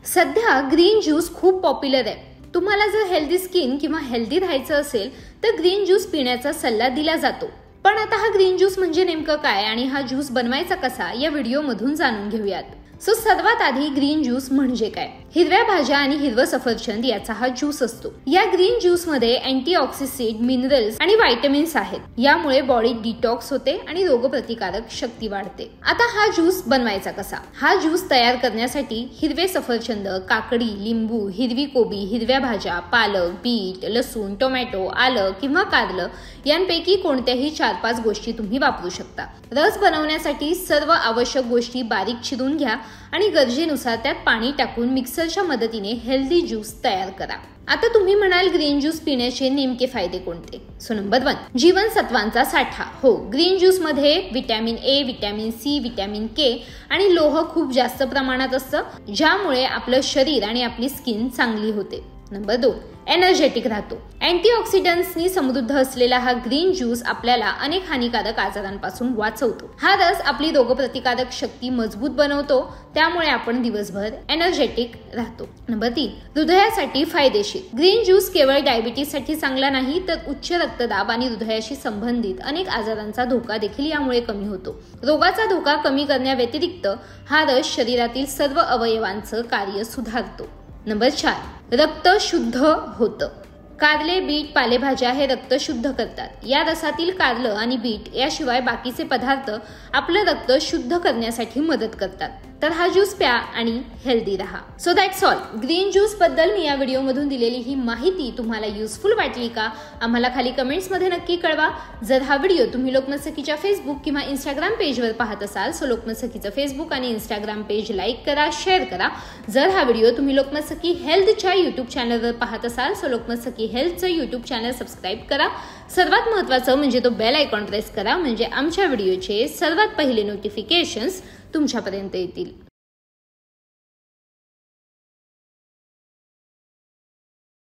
सध्या green juice खूप popular आहे। तुम्हाला जर हेल्दी स्किन किंवा हेल्दी राहायचं असेल तर ग्रीन ज्यूस पिण्याचा सल्ला दिला जातो। पण आता हा ग्रीन ज्यूस म्हणजे नेमकं काय आणि हा ज्यूस बनवायचा कसा या व्हिडिओमधून जाणून घेऊयात। सर्वात आधी ग्रीन ज्यूस म्हणजे काय? हिरव्या भाज्या आणि हिरवं सफरचंद याचा हा ज्यूस असतो। या ग्रीन ज्यूस मध्ये अँटीऑक्सिडेंट, मिनरल्स आणि व्हिटॅमिन्स आहेत। यामुळे बॉडी डिटॉक्स होते आणि रोगप्रतिकारक शक्ती वाढते। आता हा ज्यूस बनवायचा कसा? हा ज्यूस तयार करण्यासाठी हिरवे सफरचंद, काकडी, लिंबू, हिरवी कोबी, हिरव्या भाज्या, पालक, बीट, लसूण, टोमॅटो, आलं किंवा कारलं यांपैकी कोणत्याही 4-5 गोष्टी तुम्ही वापरू शकता। रस बनवण्यासाठी सर्व आवश्यक गोष्टी बारीक चिरून घ्या आणि गरजेनुसार त्यात पाणी टाकून मिक्सरच्या मदतीने हेल्दी ज्यूस तयार करा। आता तुम्ही म्हणाल ग्रीन ज्यूस पिण्याचे नेमके फायदे कोणते? नंबर 1, जीवनसत्वांचा साठा। हो, ग्रीन ज्यूस मध्ये vitamin A, vitamin C, vitamin K आणि लोह खूप जास्त प्रमाणात असतं, ज्यामुळे आपलं शरीर आणि आपली स्किन चांगली होते। नंबर 2, एनर्जेटिक राहतो। अँटीऑक्सिडंट्सनी समृद्ध असलेला हा ग्रीन ज्यूस आपल्याला अनेक हानिकारक आजारांपासून वाचवतो। हा रस आपली रोगप्रतिकारक शक्ती मजबूत बनवतो, त्यामुळे आपण दिवसभर एनर्जेटिक राहतो। नंबर 3, हृदयासाठी फायदेशीर। ग्रीन ज्यूस केवळ डायबिटीजसाठी चांगला नाही तर उच्च रक्तदाब आणि हृदयाशी संबंधित अनेक आजारांचा धोका देखील यामुळे कमी होतो। रोगाचा धोका कमी करण्याव्यतिरिक्त हा रस शरीरातील सर्व अवयवांचं कार्य सुधारतो। नंबर 4, रक्त शुद्ध होतं। कारले, बीट, पालेभाज्या हे रक्त शुद्ध करतात। या रसातील कारलं आणि बीट याशिवाय बाकीचे पदार्थ आपलं रक्त शुद्ध करण्यासाठी मदत करतात। तर हा ज्यूस प्या आणि हेल्दी राहा। So that's all. Green juice बद्दल मी या व्हिडिओमधून दिलेली ही माहिती तुम्हाला युजफुल वाटली का? आम्हाला खाली कमेंट्स मध्ये नक्की कळवा। जर हा व्हिडिओ तुम्ही लोकमत सखीच्या फेसबुक किंवा इंस्टाग्राम पेजवर पाहत असाल सो लोकमत सखीचं फेसबुक आणि इंस्टाग्राम पेज लाईक करा, शेअर करा। जर हा व्हिडिओ तुम्ही लोकमत सखी हेल्थच्या यूट्यूब चॅनलवर पाहत असाल सो लोकमत सखी हेल्थचं यूट्यूब चॅनल सबस्क्राईब करा। सर्वात महत्त्वाचं म्हणजे तो बेल आयकॉन प्रेस करा, म्हणजे आमच्या व्हिडिओचे सर्वात पहिले नोटिफिकेशन्स तुमच्यापर्यंत येतील।